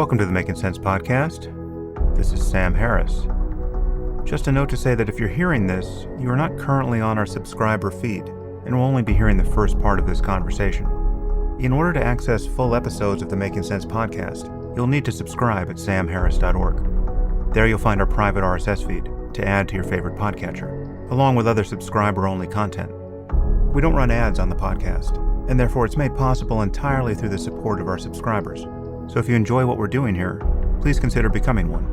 Welcome to the Making Sense podcast. This is Sam Harris. Just a note to say that if you're hearing this, you are not currently on our subscriber feed and will only be hearing the first part of this conversation. In order to access full episodes of the Making Sense podcast, you'll need to subscribe at samharris.org. There you'll find our private RSS feed to add to your favorite podcatcher, along with other subscriber-only content. We don't run ads on the podcast, and therefore it's made possible entirely through the support of our subscribers. So if you enjoy what we're doing here, please consider becoming one.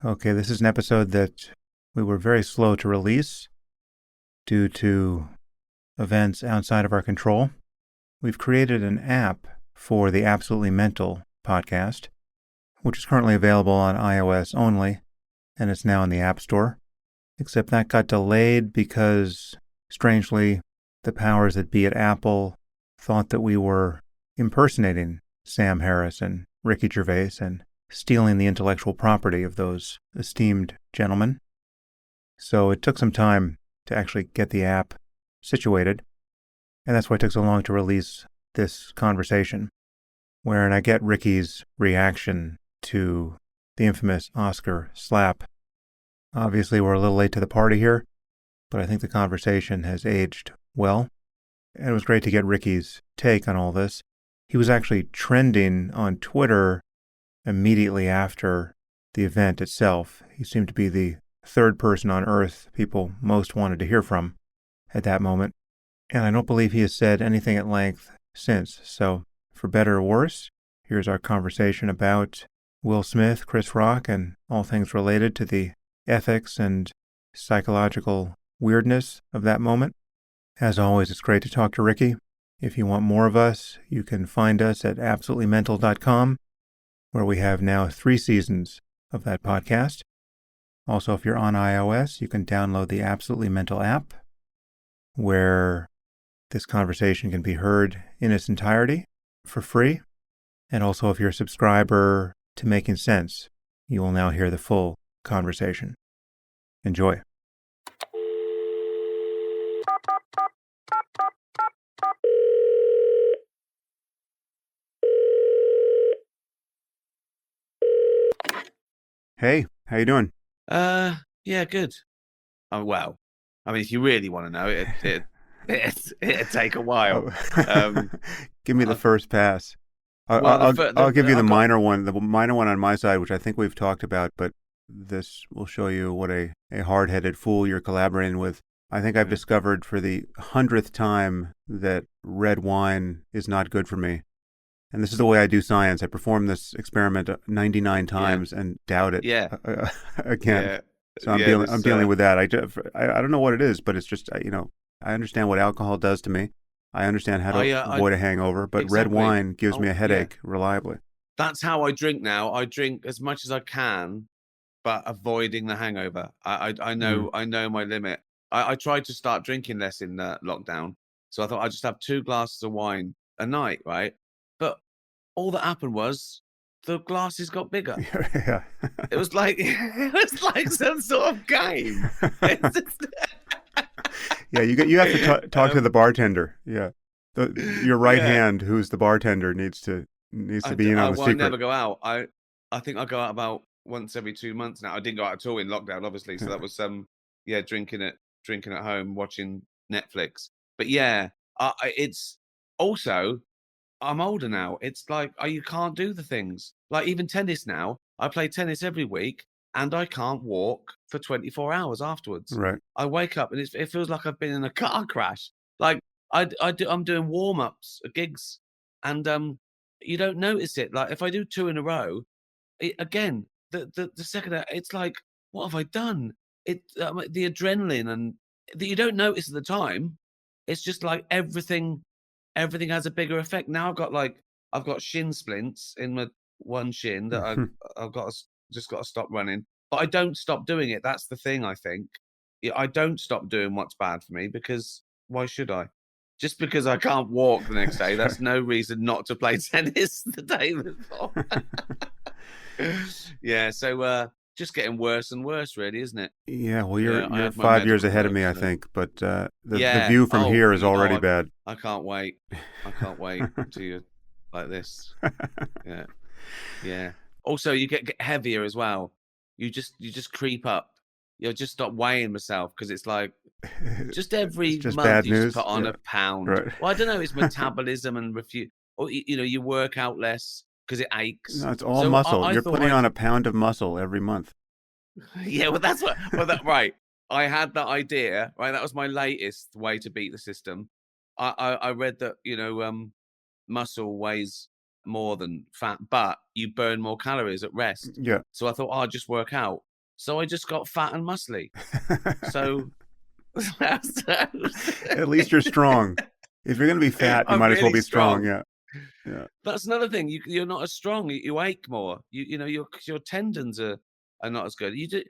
Okay, this is an episode that we were very slow to release due to events outside of our control. We've created an app for the Absolutely Mental podcast, which is currently available on iOS only, and it's now in the App Store. Except that got delayed because, strangely, the powers that be at Apple thought that we were impersonating Sam Harris and Ricky Gervais and stealing the intellectual property of those esteemed gentlemen. So it took some time to actually get the app situated, and that's why it took so long to release this conversation, wherein I get Ricky's reaction to the infamous Oscar slap. Obviously, we're a little late to the party here, but I think the conversation has aged well. And it was great to get Ricky's take on all this. He was actually trending on Twitter immediately after the event itself. He seemed to be the third person on earth people most wanted to hear from at that moment. And I don't believe he has said anything at length since. So, for better or worse, here's our conversation about Will Smith, Chris Rock, and all things related to the ethics and psychological weirdness of that moment. As always, it's great to talk to Ricky. If you want more of us, you can find us at absolutelymental.com, where we have now 3 seasons of that podcast. Also, if you're on iOS, you can download the Absolutely Mental app, where this conversation can be heard in its entirety for free. And also, if you're a subscriber to Making Sense, you will now hear the full conversation. Enjoy. Hey, how you doing? Yeah, good. Oh, well, I mean, if you really want to know, it'd take a while. Give me the first pass. I'll give you the minor one on my side, which I think we've talked about, but this will show you what a hard-headed fool you're collaborating with. I think I've discovered for the 100th time that red wine is not good for me. And this is the way I do science. I perform this experiment 99 times and doubt it again. Yeah. So I'm dealing with that. I don't know what it is, but it's just, I understand what alcohol does to me. I understand how to avoid a hangover, but exactly. Red wine gives me a headache reliably. That's how I drink now. I drink as much as I can, but avoiding the hangover. I know my limit. I tried to start drinking less in lockdown, so I thought I'd just have 2 glasses of wine a night, right? But all that happened was the glasses got bigger. Yeah. It was like some sort of game. Yeah, you have to talk to the bartender. Yeah, your right hand, who's the bartender, needs to be in on the secret. I never go out. I think I go out about once every 2 months now. I didn't go out at all in lockdown, obviously. So that was drinking at home, watching Netflix. But yeah, it's also, I'm older now. It's like you can't do the things. Like even tennis now. I play tennis every week, and I can't walk for 24 hours afterwards. Right. I wake up and it feels like I've been in a car crash. Like I'm doing warm-ups at gigs, and you don't notice it. Like if I do 2 in a row, again, the second, it's like, what have I done? The adrenaline, and that you don't notice at the time. It's just like everything has a bigger effect. Now I've got shin splints in my one shin that I've got to stop running, but I don't stop doing it. That's the thing. I think I don't stop doing what's bad for me, because why should I? Just because I can't walk the next day, that's no reason not to play tennis the day before. Yeah, so just getting worse and worse, really, isn't it? Yeah, well, Yeah, I you're had my 5 years medical ahead of notes me, I today. think, but the Yeah. view from Oh, here is already oh, bad. I can't wait. I can't wait until you're like this. Yeah. Yeah. Also, you get heavier as well. You just creep up. You'll just stop weighing myself because it's like just It's every just month bad you just put news. on Yeah, a pound. right. Well, I don't know. It's metabolism and or you work out less because it aches. No, it's all So muscle. I You're thought putting on a pound of muscle every month. yeah. Well, that's what. Well, that right. I had that idea. Right. That was my latest way to beat the system. I read that muscle weighs more than fat, but you burn more calories at rest. Yeah. So I thought, I'll just work out. So I just got fat and muscly. So, At least you're strong. If you're going to be fat, you I'm might as well really be strong. strong. Yeah. Yeah. That's another thing. You're not as strong. You ache more. Your tendons are not as good. You do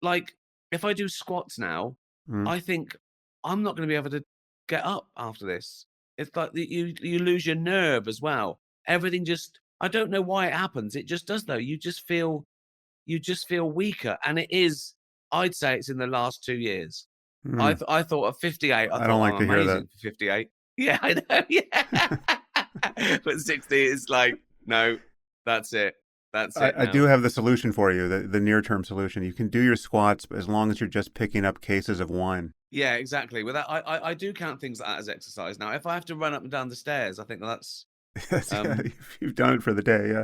like if I do squats now, Mm. I think I'm not going to be able to get up after this. It's like you lose your nerve as well. Everything just I don't know why it happens. It just does though. You just feel weaker, and it is. I'd say it's in the last 2 years. Mm. I thought at 58, I I don't thought like I'm to hear that. amazing for 58. Yeah, I know. Yeah, but 60 is like no, that's it. That's it I do now. have the solution for you, the near term solution. You can do your squats as long as you're just picking up cases of wine. Yeah, exactly. With that, I do count things like that as exercise now. If I have to run up and down the stairs, I think that's Yeah, um you've done it for the day. Yeah.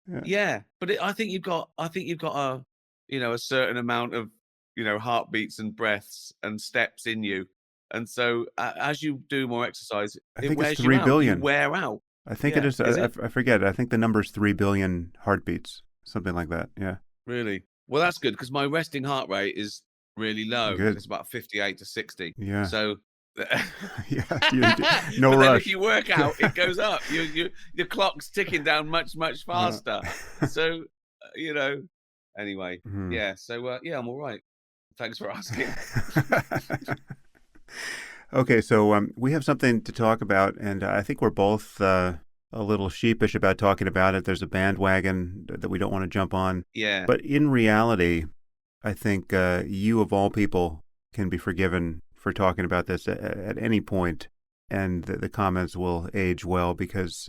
Yeah. yeah. But I think you've got a certain amount of heartbeats and breaths and steps in you, and so as you do more exercise, I it think it's wears you 3 out. You billion. wear out. I think it Yeah, is. is it I forget. I think the number is 3 billion heartbeats, something like that. Yeah. really? Well, that's good because my resting heart rate is really low. Good. It's about 58 to 60. Yeah. So. Yeah. No But then if rush. you work out, it goes up. Your clock's ticking down much Yeah. faster. So anyway, Hmm. yeah. So yeah, I'm all right. Thanks for asking. Okay, so we have something to talk about, and I think we're both a little sheepish about talking about it. There's a bandwagon that we don't want to jump on. Yeah, But in reality, I think you, of all people, can be forgiven for talking about this at any point, and the comments will age well because,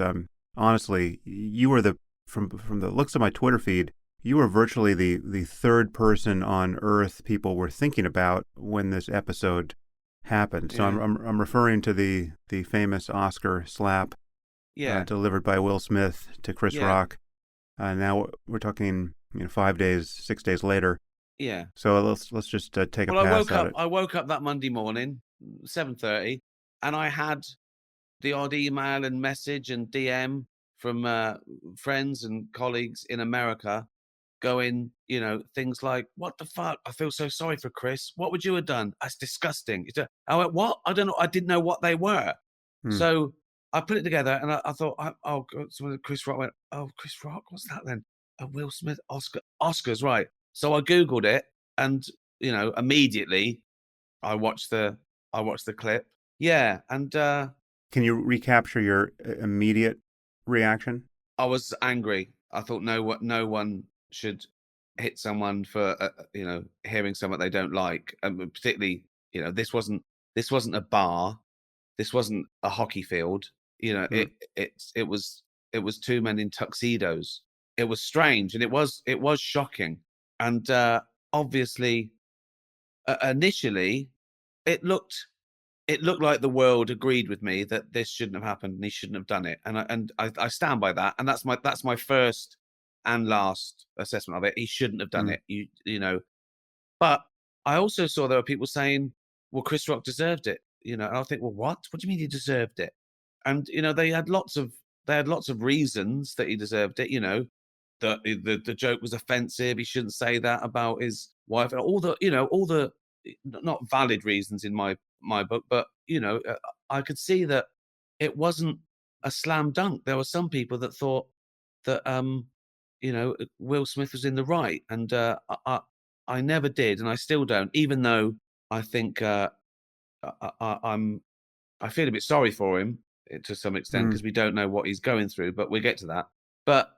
honestly, you were from the looks of my Twitter feed, you were virtually the third person on Earth people were thinking about when this episode happened. So yeah, I'm referring to the famous Oscar slap yeah, delivered by Will Smith to Chris yeah, Rock. Now we're talking 5 days, 6 days later. yeah. So let's just take a Well, I pass woke at up. it. I woke up that Monday morning, 7:30, and I had the odd email and message and DM from friends and colleagues in America going, things like, "What the fuck? I feel so sorry for Chris. What would you have done? That's disgusting." I went, "What? I don't know. I didn't know what they were." Hmm. So I put it together, and I thought, "Oh, so Chris Rock went, oh, Chris Rock, what's that then? Will Smith, Oscars, right?" So I googled it, and immediately I watched the I watched the clip. Yeah, and Can you recapture your immediate reaction? I was angry. I thought no one should hit someone for hearing something they don't like, and particularly this wasn't a bar, this wasn't a hockey field. Hmm. It was two men in tuxedos. It was strange, and it was shocking, and obviously initially it looked it looked like the world agreed with me that this shouldn't have happened and he shouldn't have done it, and I stand by that. And that's my first and last assessment of it. He shouldn't have done Hmm. it. But I also saw there were people saying, "Well, Chris Rock deserved it." And I think, "Well, what? What do you mean he deserved it?" And they had lots of reasons that he deserved it. The joke was offensive. He shouldn't say that about his wife. All the not valid reasons in my book, but I could see that it wasn't a slam dunk. There were some people that thought that Will Smith was in the right, and I never did, and I still don't, even though I think I feel a bit sorry for him to some extent Hmm. because we don't know what he's going through, but we'll get to that. But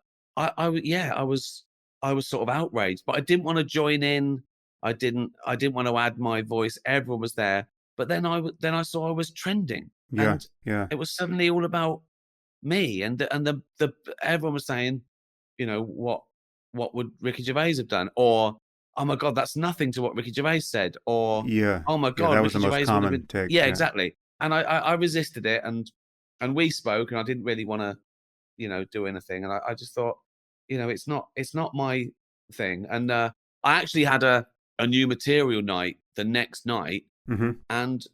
yeah, I was. I was sort of outraged, but I didn't want to join in. I didn't want to add my voice. Everyone was there, but then I saw I was trending, Yeah. and Yeah. it was suddenly all about me, and the everyone was saying, what would Ricky Gervais have done? Or, "Oh my god, that's nothing to what Ricky Gervais said," or, Yeah. "Oh my Yeah. god, That was the Ricky most Gervais would have common been." take. Yeah, Yeah. exactly. And I resisted it, and we spoke, and I didn't really wanna, do anything, and I just thought, it's not my thing, and, I actually had a new material night the next night, Mm-hmm. and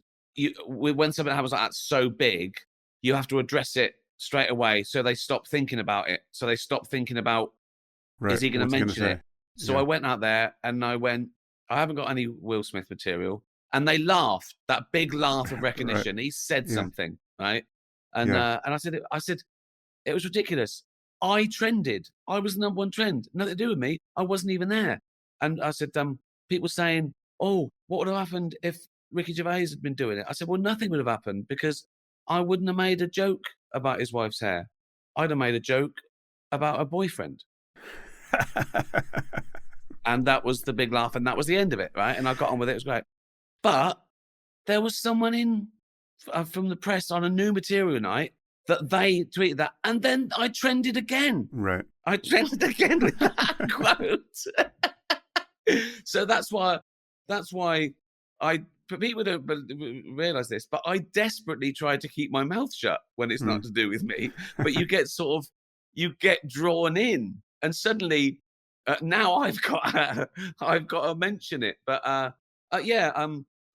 when something happens like that so big, you have to address it straight away, so they stop thinking about it. So they stop thinking about, is Right. he going to What's he gonna mention say? it? So I Yeah. went out there and I went, I haven't got any Will Smith material, and they laughed that big laugh of Right. recognition. He said Yeah. something, right? And Yeah. and I said it was ridiculous. I trended. I was the number one trend. Nothing to do with me. I wasn't even there. And I said, people saying, "Oh, what would have happened if Ricky Gervais had been doing it?" I said, "Well, nothing would have happened because I wouldn't have made a joke about his wife's hair. I'd have made a joke about a boyfriend." And that was the big laugh, and that was the end of it, right? And I got on with it. It was great. But there was someone from the press on a new material night that they tweeted that, and then I trended again. Right. I trended again with that quote. So that's why I but people don't realize this, but I desperately try to keep my mouth shut when it's not Mm. to do with me. But you get drawn in, and suddenly now I've got to mention it. But yeah,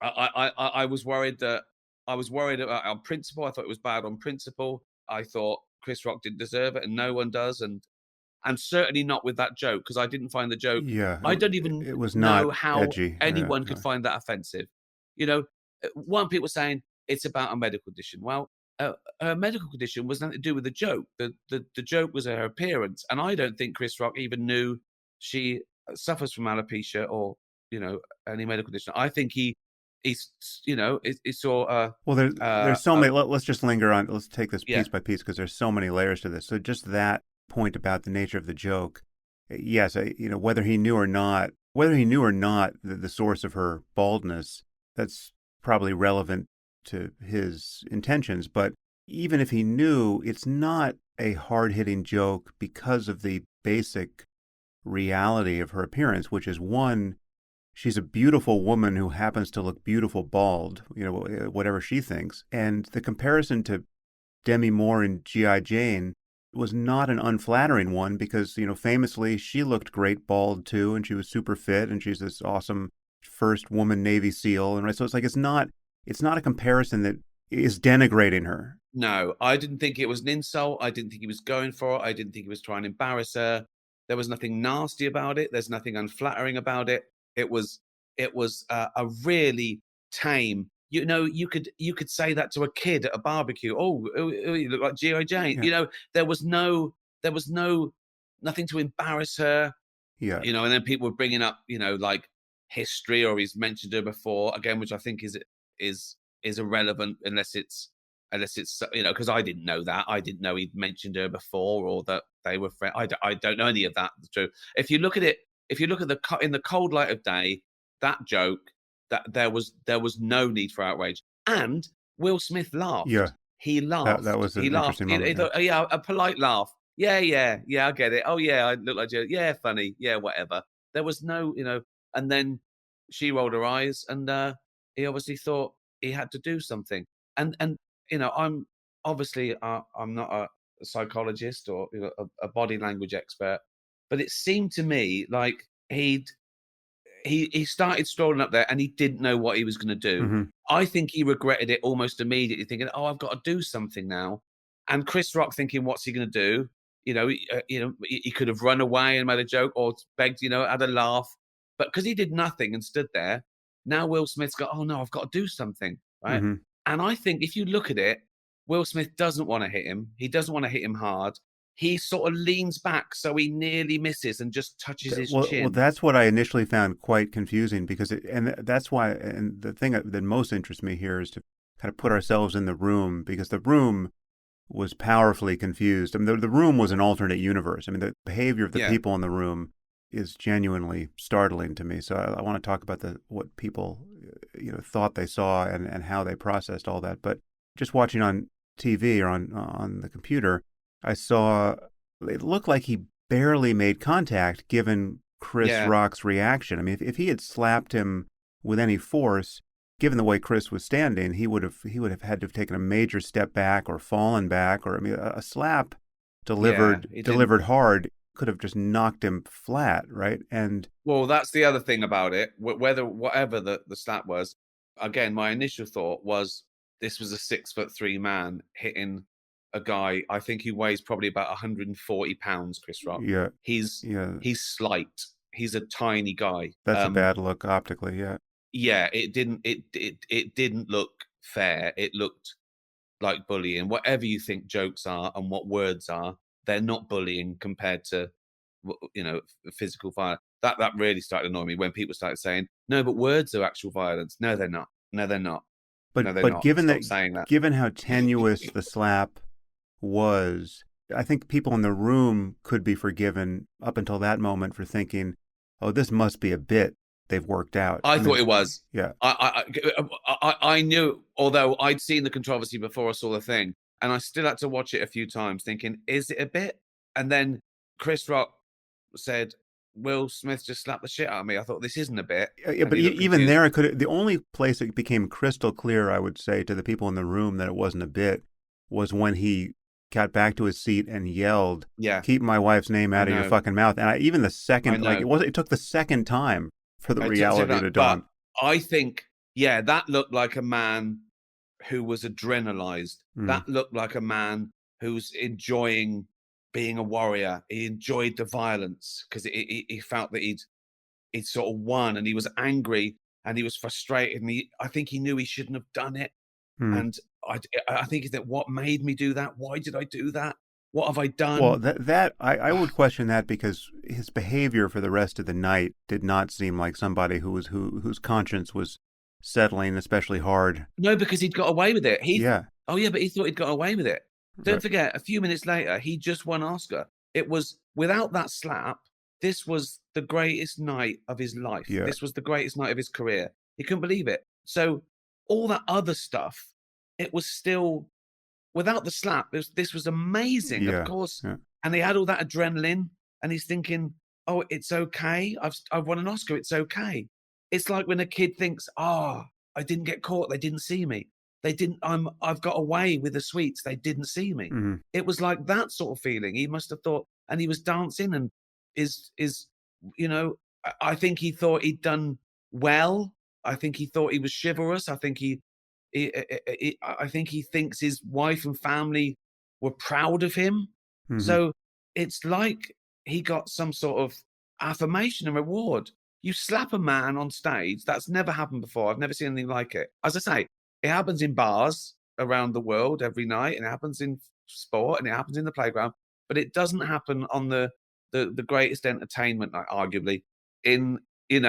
I was worried that I was worried about on principle. I thought it was bad on principle. I thought Chris Rock didn't deserve it, and no one does, and certainly not with that joke, because I didn't find the joke. Yeah. I don't even It was not know how edgy. anyone could find that offensive. One people saying it's about a medical condition. Well, her medical condition was nothing to do with the joke. The joke was her appearance, and I don't think Chris Rock even knew she suffers from alopecia or any medical condition. I think he saw Well, there's so a many. Let's just linger on. Let's take this yeah. piece by piece because there's so many layers to this. So just that point about the nature of the joke. Yes, whether he knew or not the source of her baldness, that's probably relevant to his intentions. But even if he knew, it's not a hard-hitting joke because of the basic reality of her appearance, which is one, she's a beautiful woman who happens to look beautiful bald, whatever she thinks. And the comparison to Demi Moore in G.I. Jane was not an unflattering one because, famously she looked great bald too, and she was super fit, and she's this awesome first woman Navy SEAL. And right, so it's not a comparison that is denigrating her. No, I didn't think it was an insult. I didn't think he was going for it. I didn't think he was trying to embarrass her. There was nothing nasty about it. There's nothing unflattering about it. It was a really tame. You could say that to a kid at a barbecue. Oh, you look like G.I. Jane. Yeah. There was nothing to embarrass her. Yeah. And then people were bringing up, like history, or he's mentioned her before again, which I think is irrelevant unless it's because I didn't know that. I didn't know he'd mentioned her before or that they were friends. I don't know any of that. It's true. If you look at it, if you look at in the cold light of day, that joke, that there was no need for outrage. And Will Smith Yeah. laughed. He That laughed. was He an laughed. interesting He moment. Yeah. thought, yeah, a polite laugh. Yeah, yeah, yeah, I get it. Oh yeah, I look like you. Yeah, funny. Yeah, whatever. There was no, and then she rolled her eyes, and he obviously thought he had to do something. And I'm obviously I'm not a psychologist or a body language expert, but it seemed to me like he started strolling up there and he didn't know what he was going to do. Mm-hmm. I think he regretted it almost immediately, thinking, "Oh, I've got to do something now." And Chris Rock thinking, "What's he going to do?" He could have run away and made a joke or begged, had a laugh, but because he did nothing and stood there, now Will Smith's got, "Oh no, I've got to do something," right? Mm-hmm. And I think if you look at it, Will Smith doesn't want to hit him. He doesn't want to hit him hard. He sort of leans back so he nearly misses and just touches his Well, chin. that's what I initially found quite confusing because that's why, and the thing that most interests me here is to kind of put ourselves in the room because the room was powerfully confused. I mean, the room was an alternate universe. I mean, the behavior of the Yeah. people in the room is genuinely startling to me. So I want to talk about what people thought they saw and how they processed all that. But just watching on TV or on the computer, I saw it looked like he barely made contact given Chris Yeah, Rock's reaction. I mean, if he had slapped him with any force, given the way Chris was standing, he would have had to have taken a major step back or fallen back. Or I mean, a slap yeah, delivered he didn't. delivered hard could have just knocked him flat, right? And Well, that's the other thing about it. Whether whatever the slap was, again, my initial thought was this was a 6'3" man hitting a guy. I think he weighs probably about 140 pounds. Chris Rock. yeah, He's yeah, he's slight. He's a tiny guy. that's a bad look optically. Yeah, Yeah, it didn't look fair. It looked like bullying. Whatever you think jokes are and what words are, they're not bullying compared to physical violence. That really started annoying me when people started saying, "No, but words are actual violence." No, they're not. No, they're not. No, they're but not. given Stop that, saying that. given how tenuous the slap was, I think people in the room could be forgiven up until that moment for thinking, "Oh, this must be a bit they've worked out." I I thought mean, it was. yeah, I knew, although I'd seen the controversy before I saw the thing, and I still had to watch it a few times, thinking, "Is it a bit?" And then Chris Rock said, "Will Smith just slapped the shit out of me." I thought this isn't a bit, yeah, and but he looked even confused. there, I could. The only place it became crystal clear, I would say, to the people in the room that it wasn't a bit, was when he got back to his seat and yelled, Yeah, "Keep my wife's name I out of your know, fucking mouth." And even the I second, like know. it took the second time for the I took reality that, to but dawn. I think, yeah, that looked like a man who was adrenalized. Mm, That looked like a man who's enjoying being a warrior. He enjoyed the violence because he felt that he'd sort of won, and he was angry and he was frustrated, and I think he knew he shouldn't have done it. mm. And I think that what made me do that? Why did I do that? What have I Well, done? I would question that because his behavior for the rest of the night did not seem like somebody whose conscience was settling especially hard. No, because he'd got away with it. Yeah, Oh yeah, but he thought he'd got away with it. Don't right. forget, a few minutes later, he just won Oscar. It was without that slap, this was the greatest night of his life. Yeah, This was the greatest night of his career. He couldn't believe it. So all that other stuff, it was still without the slap. This was amazing, of yeah, course. yeah. And he had all that adrenaline, and he's thinking, "Oh, it's okay. I've won an Oscar. It's okay." It's like when a kid thinks, "Oh, I didn't get caught. They didn't see me. They didn't. I've got away with the sweets. They didn't see me." Hmm. It was like that sort of feeling. He must have thought, and he was dancing, and is you know, I think he thought he'd done well. I think he thought he was chivalrous. I think I think he thinks his wife and family were proud of him. Hmm. So it's like he got some sort of affirmation and reward. You slap a man on stage, that's never happened before. I've never seen anything like it. As I say, it happens in bars around the world every night, and it happens in sport, and it happens in the playground, but it doesn't happen on the greatest entertainment, like, arguably, in in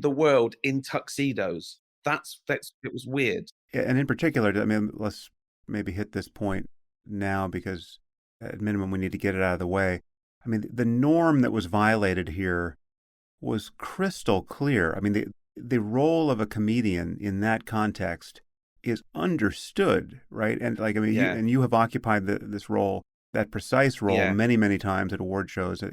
the world in tuxedos. That's it was weird. Yeah, and in particular, I mean, let's maybe hit this point now because at minimum we need to get it out of the way. I mean, the norm that was violated here was crystal clear. I mean, the role of a comedian in that context is understood, right? And like, I mean, Yeah, you have occupied this role, that precise role, yeah, many times at award shows,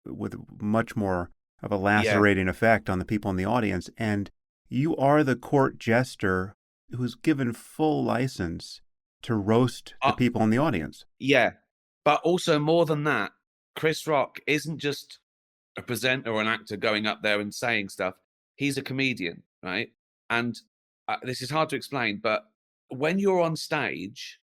with much more of a yeah. lacerating effect on the people in the audience. And you are the court jester who's given full license to roast the Uh, people in the audience. yeah, but also more than that, Chris Rock isn't just a presenter or an actor going up there and saying stuff. He's a comedian, right? And this is hard to explain, but when you're on stage,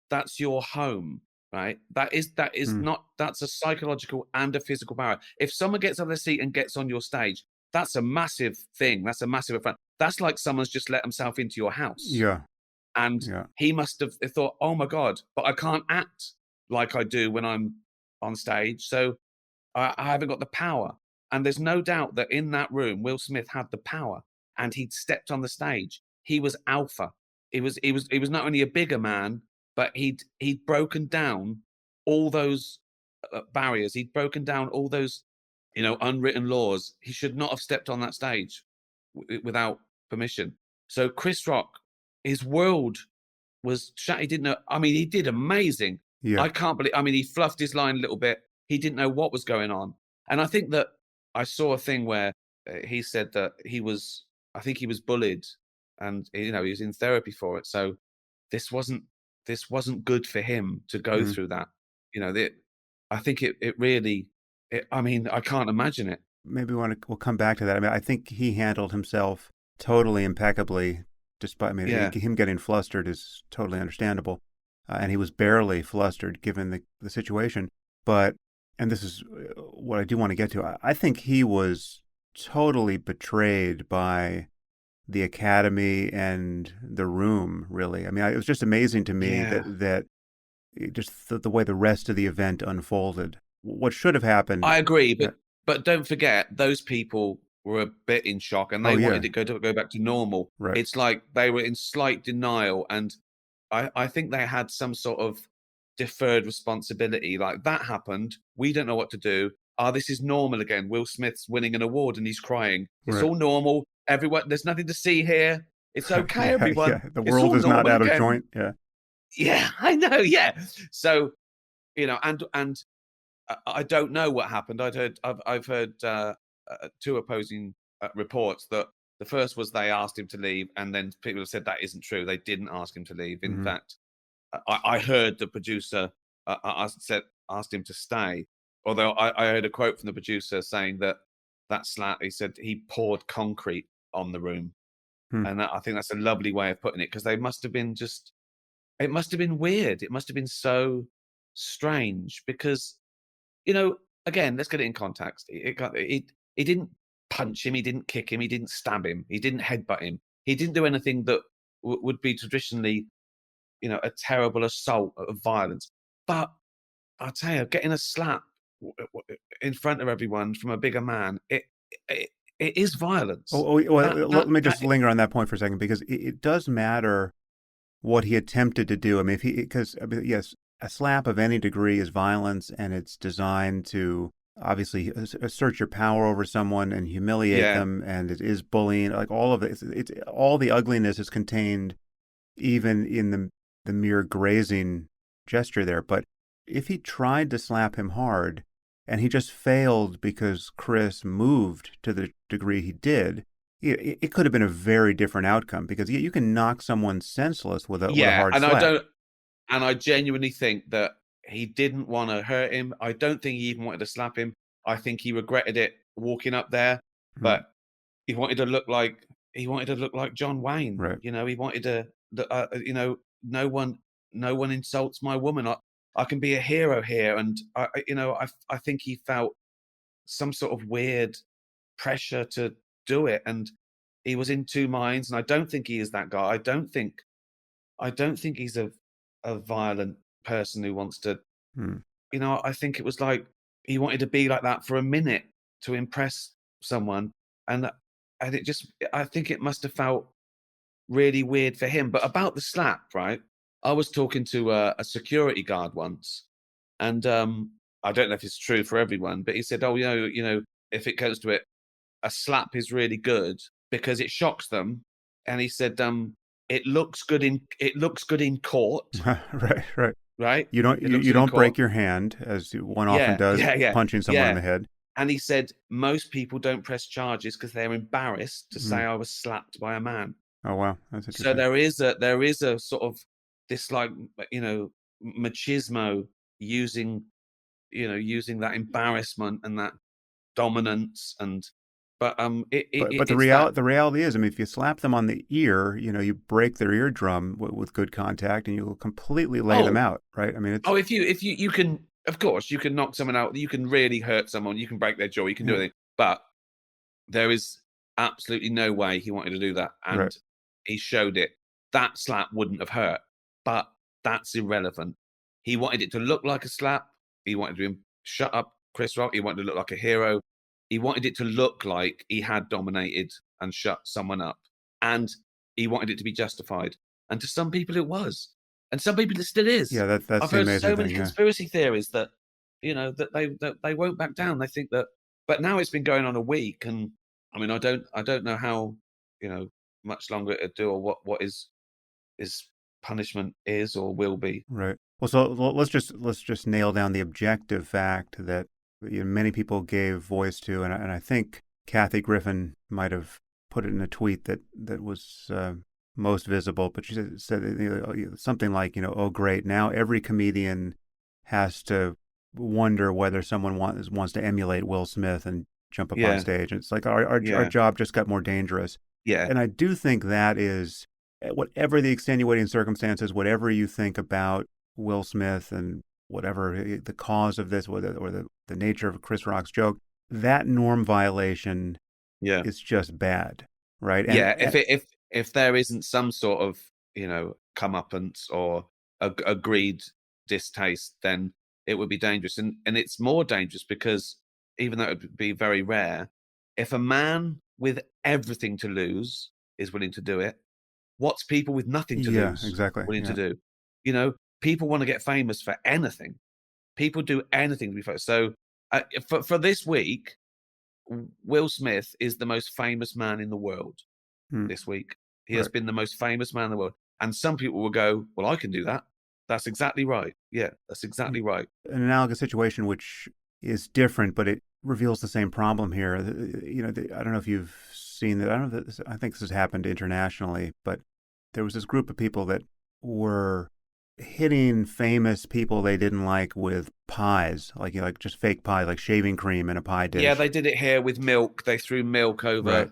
that's your home, right? That is Mm, not that's a psychological and a physical barrier. If someone gets out of their seat and gets on your stage, that's a massive thing. That's a massive event. That's like someone's just let themselves into your house. yeah, And yeah. he must have thought, "Oh my God, but I can't act like I do when I'm on stage. So I haven't got the power." And there's no doubt that in that room, Will Smith had the power and he'd stepped on the stage. He was alpha. He was not only a bigger man, but he'd broken down all those barriers. He'd broken down all those unwritten laws. He should not have stepped on that stage without permission. So Chris Rock, his world was shattered. He didn't know. I mean, he did amazing. Yeah. I can't believe. I mean, he fluffed his line a little bit. He didn't know what was going on, and I think that I saw a thing where he said that he was. I think he was bullied, and he was in therapy for it. So this wasn't good for him to go Mm. through that. I think it really. I mean, I can't imagine it. Maybe we'll come back to that. I mean, I think he handled himself totally impeccably, despite, I mean, Yeah, him getting flustered is totally understandable. And he was barely flustered given the situation. But, and this is what I do want to get to, I think he was totally betrayed by the Academy and the room, really. I mean, it was just amazing to me yeah. that just the way the rest of the event unfolded. What should have happened. I agree, uh, but don't forget those people were a bit in shock and oh, they yeah, wanted it to go back to normal. right. It's like they were in slight denial, and I think they had some sort of deferred responsibility. Like that happened, we don't know what to do. This is normal again. Will Smith's winning an award and he's crying. It's Right. all normal. Everyone, there's nothing to see here. It's okay, Yeah, everyone. yeah. The It's world all is not normal out of again. joint. Yeah. Yeah, I know. Yeah. So and I don't know what happened. I've heard two opposing reports. That the first was they asked him to leave, and then people have said that isn't true. They didn't ask him to leave. In Hmm. fact, I heard the producer asked him to stay. Although I heard a quote from the producer saying that slap. He said he poured concrete on the room, Hmm. and I think that's a lovely way of putting it, because they must have been just. It must have been weird. It must have been so strange because again, let's get it in context. He didn't punch him, he didn't kick him, he didn't stab him, he didn't headbutt him. He didn't do anything that would be traditionally, a terrible assault of violence. But I'll tell you, getting a slap in front of everyone from a bigger man, it, it is violence. Well, That let that me that just linger on that point for a second because it does matter what he attempted to do. I mean, because I mean, yes, a slap of any degree is violence, and it's designed to obviously assert your power over someone and humiliate yeah, them, and it is bullying. Like all of it, it's all the ugliness is contained even in the mere grazing gesture there. But if he tried to slap him hard and he just failed because Chris moved to the degree he did, it could have been a very different outcome because you can knock someone senseless with a yeah, hard slap. and I genuinely think that he didn't want to hurt him. I don't think he even wanted to slap him. I think he regretted it walking up there, Hmm. but he wanted to look like John Wayne. Right. He wanted to. No one, no one insults my woman. I can be a hero here, and I think he felt some sort of weird pressure to do it, and he was in two minds. And I don't think he is that guy. I don't think he's a violent person who wants to. Hmm. I think it was like he wanted to be like that for a minute to impress someone, and I think it must have felt really weird for him. But about the slap, right? I was talking to a security guard once, and I don't know if it's true for everyone, but he said, "Oh, if it goes to it, a slap is really good because it shocks them." And he said, it looks good in court, Right. Right. right? You don't It looks you good in don't court. break your hand as one often Yeah, does, yeah, yeah, punching someone in yeah. the head. And he said most people don't press charges because they're embarrassed to say Mm. I was slapped by a man. Oh wow, that's So interesting. there is a sort of this like machismo using using that embarrassment and that dominance, and but But it's that. the reality is, I mean, if you slap them on the ear, you break their eardrum with good contact, and you'll completely lay them Oh, out, right? I mean, it's if you can, of course you can knock someone out, you can really hurt someone, you can break their jaw, you can do yeah, anything, but there is absolutely no way he wanted to do that, right. and he showed it. That slap wouldn't have hurt, but that's irrelevant. He wanted it to look like a slap. He wanted to shut up Chris Rock. He wanted to look like a hero. He wanted it to look like he had dominated and shut someone up, and he wanted it to be justified. And to some people, it was, and some people it still is. Yeah, that's I've the heard amazing so many thing. Yeah, conspiracy theories that that they won't back down. They think that But now it's been going on a week, and I mean, I don't know how, much longer it'll do, or what his punishment is or will be. Right. Well, so let's just nail down the objective fact that many people gave voice to, and I think Kathy Griffin might have put it in a tweet that was most visible. But she said something like, oh great, now every comedian has to wonder whether someone wants to emulate Will Smith and jump up on Yeah, stage. And it's like our yeah, job just got more dangerous. yeah, And I do think that is, whatever the extenuating circumstances, whatever you think about Will Smith and whatever the cause of this, or the nature of Chris Rock's joke, that norm violation yeah. is just bad, right? Yeah, if there isn't some sort of, comeuppance or agreed distaste, then it would be dangerous, and it's more dangerous because even though it would be very rare, if a man with everything to lose is willing to do it, what's people with nothing to Yeah, lose exactly. willing to Yeah. do? People want to get famous for anything. People do anything to be famous. So for this week, Will Smith is the most famous man in the world Mm, this week. He has right. been the most famous man in the world. And some people will go, "Well, I can do that." That's exactly right. Yeah, that's exactly right. An analogous situation, which is different, but it reveals the same problem here. I don't know if you've seen that. I don't know if I think this has happened internationally, but there was this group of people that were hitting famous people they didn't like with pies, like just fake pie, like shaving cream in a pie Yeah, dish. they did it here with milk. They threw milk Right. over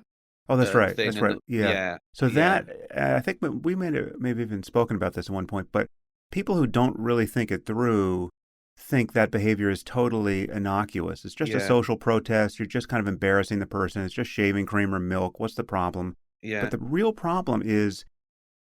Oh, that's the right. thing, That's and right. Yeah. yeah, So yeah, that, I think we may have maybe even spoken about this at one point, but people who don't really think it through think that behavior is totally innocuous. It's just a yeah, social protest. You're just kind of embarrassing the person. It's just shaving cream or milk. What's the problem? But yeah, the real problem is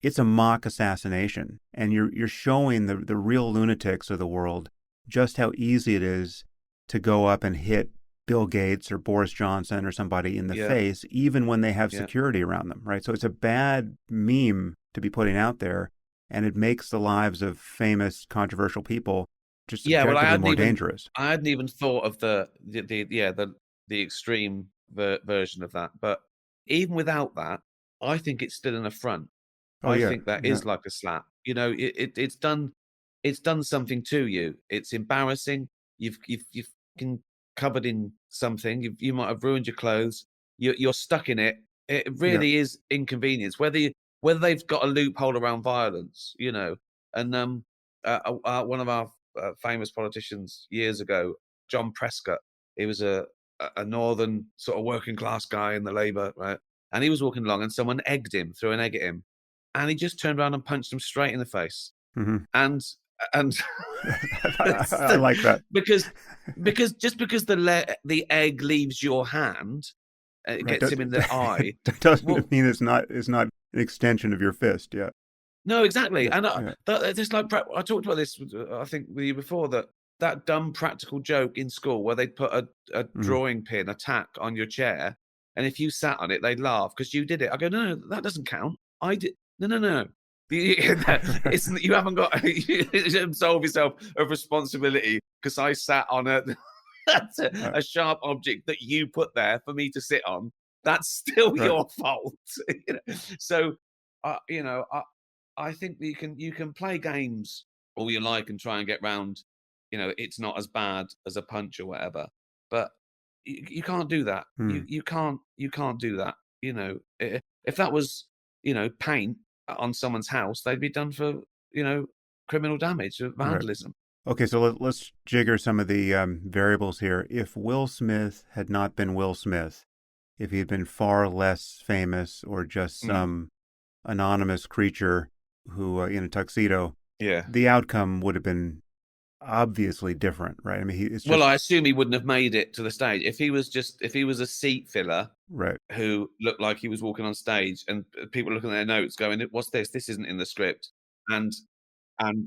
it's a mock assassination, and you're showing the real lunatics of the world just how easy it is to go up and hit Bill Gates or Boris Johnson or somebody in the yeah, face, even when they have yeah. security around them, right? So it's a bad meme to be putting out there, and it makes the lives of famous, controversial people just Yeah, well, objectively more dangerous. I hadn't even thought of the extreme version of that. But even without that, I think it's still an affront. Oh I yeah, think that yeah, is like a slap. It's done something to you. It's embarrassing. You've been covered in something. You might have ruined your clothes. You're stuck in it. It yeah, really is inconvenience. Whether they've got a loophole around violence. And one of our famous politicians years ago, John Prescott. He was a northern sort of working class guy in the Labour, right? And he was walking along, and someone egged him, threw an egg at him, and he just turned around and punched him straight in the face. hmm And it's I like that. because just because the egg leaves your hand, it Right, gets him in the eye. that doesn't Well, mean it's not an extension of your fist. Yeah, no, exactly. yeah, And yeah, just like I talked about this, I think with you before, that dumb practical joke in school where they'd put a mhm. drawing pin, a tack on your chair, and if you sat on it, they'd laugh because you did it. I go, no, that doesn't count. I did. No, no, no. Right, right, It's you haven't got you absolve yourself of responsibility because I sat on that's right, a sharp object that you put there for me to sit on. That's still right. your fault. So, uh, you know, I, I think that you can play games all you like and try and get round, it's not as bad as a punch or whatever. But you can't do that. You Hmm. you can't do that. If that was paint on someone's house, they'd be done for criminal damage, Right. vandalism. Okay, so let's jigger some of the variables here. If Will Smith had not been Will Smith, if he had been far less famous or just Mm, some anonymous creature who in a tuxedo, yeah. the outcome would have been obviously different, right? I mean, it's Well, just I assume he wouldn't have made it to the stage if he was a seat filler right. who looked like he was walking on stage, and people looking at their notes going, "What's this? This isn't in the script." And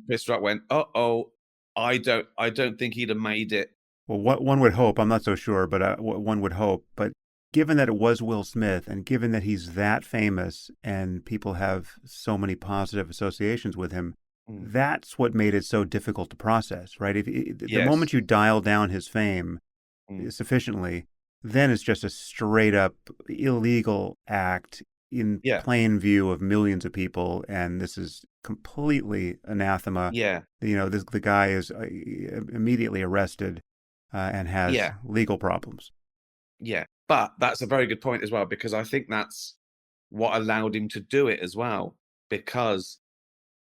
Chris Rock went, "Uh-oh, I don't think he'd have made it." Well, what one would hope, I'm not so sure, but one would hope. But given that it was Will Smith, and given that he's that famous, and people have so many positive associations with him, Mm. that's what made it so difficult to process, right? If the Yes. moment you dial down his fame Mm. sufficiently, then it's just a straight up illegal act in Yeah. plain view of millions of people, and this is completely anathema. Yeah. The guy is immediately arrested and has Yeah. legal problems. Yeah. But that's a very good point as well, because I think that's what allowed him to do it as well. Because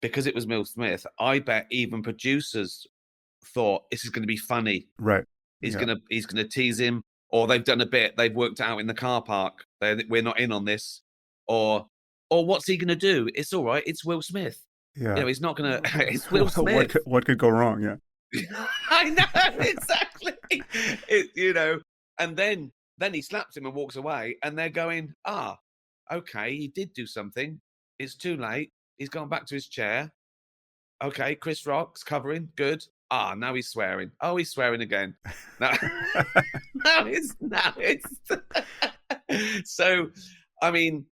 it was Will Smith, I bet even producers thought this is going to be funny. Right. He's Yeah. gonna tease him, or they've done a bit. They've worked it out in the car park. We're not in on this, or what's he gonna do? It's all right. It's Will Smith. Yeah. He's not gonna. It's Will Smith. What could go wrong? Yeah. I know exactly. And then he slaps him and walks away, and they're going, okay, he did do something. It's too late. He's gone back to his chair. Okay, Chris Rock's covering. Good. Now he's swearing. Oh, he's swearing again. Now it's So, I mean,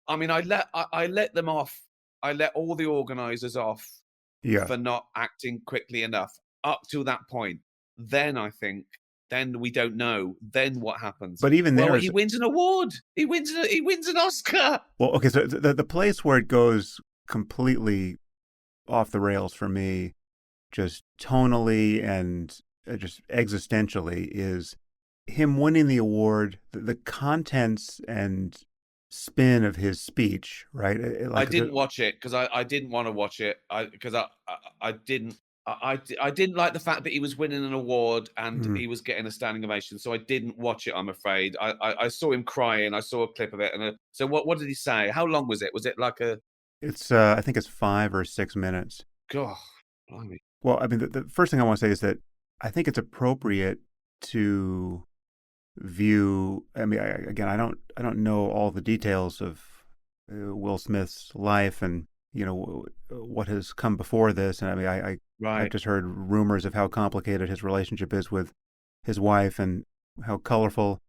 I let them off. I let all the organizers off for not acting quickly enough up to that point. Then I think, then we don't know. Then what happens? But even there, he wins an award. He wins an Oscar. Well, okay, so the place where it goes completely off the rails for me, just tonally and just existentially, is him winning the award, the contents and spin of his speech, right? I didn't watch it because I didn't want to watch it. I didn't like the fact that he was winning an award and he was getting a standing ovation. So I didn't watch it, I'm afraid. I saw him crying. I saw a clip of it. So what did he say? How long was it? Was it like a... It's, I think it's 5 or 6 minutes. God, blimey. Well, I mean, the first thing I want to say is that I think it's appropriate to view. I mean, I don't know all the details of Will Smith's life and what has come before this. And I mean, I've just heard rumors of how complicated his relationship is with his wife and how colorful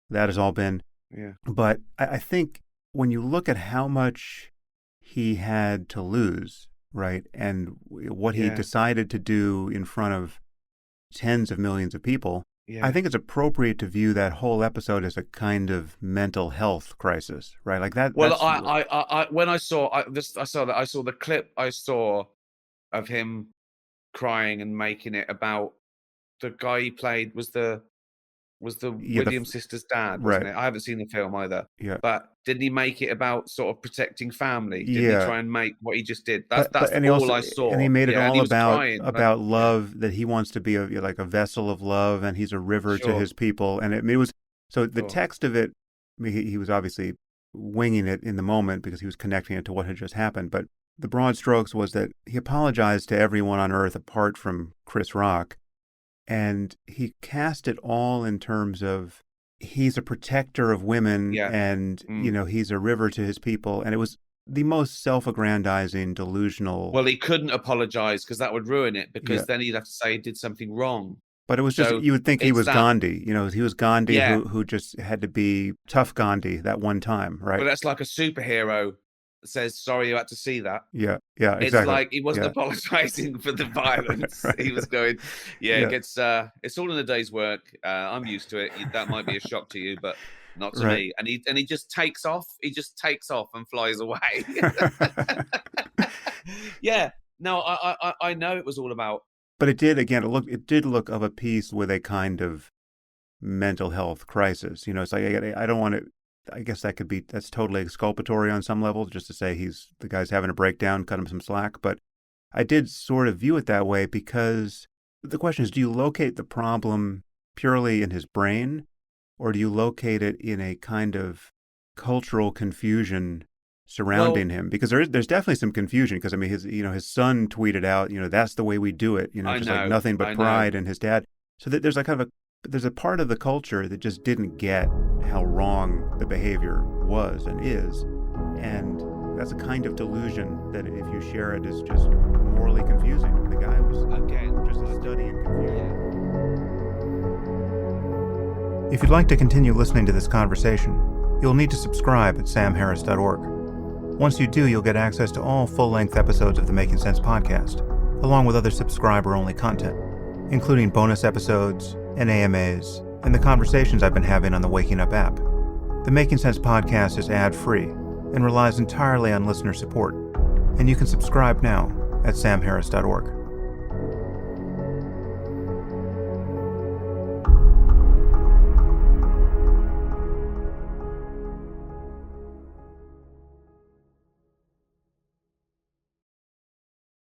that has all been. Yeah. But I think when you look at how much he had to lose, right, and what he decided to do in front of tens of millions of people, I think it's appropriate to view that whole episode as a kind of mental health crisis, right? Like that. Well, when I saw the clip I saw of him crying and making it about the guy he played was the Williams sister's dad, wasn't it? I haven't seen the film either. Yeah. But didn't he make it about sort of protecting family? Didn't he try and make what he just did? That's all I saw. And he made it all about love, that he wants to be like a vessel of love, and he's a river to his people. And it was, so the text of it, I mean, he was obviously winging it in the moment because he was connecting it to what had just happened. But the broad strokes was that he apologized to everyone on earth apart from Chris Rock. And he cast it all in terms of he's a protector of women and, he's a river to his people. And it was the most self-aggrandizing, delusional. Well, he couldn't apologize because that would ruin it, because then he'd have to say he did something wrong. But it was just, you would think he was Gandhi. He was Gandhi who just had to be tough Gandhi that one time, right? But that's like a superhero says, sorry you had to see that. Yeah, exactly. It's like he wasn't apologizing for the violence. Right. He was going, it gets, it's all in a day's work. I'm used to it. That might be a shock to you, but not to me. And he just takes off. He just takes off and flies away. No, I know it was all about. But it did, again, it did look of a piece with a kind of mental health crisis. It's like, I don't want to, I guess that's totally exculpatory on some level, just to say the guy's having a breakdown, cut him some slack. But I did sort of view it that way, because the question is, do you locate the problem purely in his brain, or do you locate it in a kind of cultural confusion surrounding him? Because there's definitely some confusion, because I mean, his son tweeted out, that's the way we do it, just like nothing but pride, and his dad. So that there's like kind of there's a part of the culture that just didn't get how wrong the behavior was and is. And that's a kind of delusion that if you share it is just morally confusing. The guy was, again, just a study in confusion. If you'd like to continue listening to this conversation, you'll need to subscribe at samharris.org. Once you do, you'll get access to all full-length episodes of the Making Sense podcast, along with other subscriber-only content, including bonus episodes and AMAs and the conversations I've been having on the Waking Up app. The Making Sense podcast is ad-free and relies entirely on listener support, and you can subscribe now at samharris.org.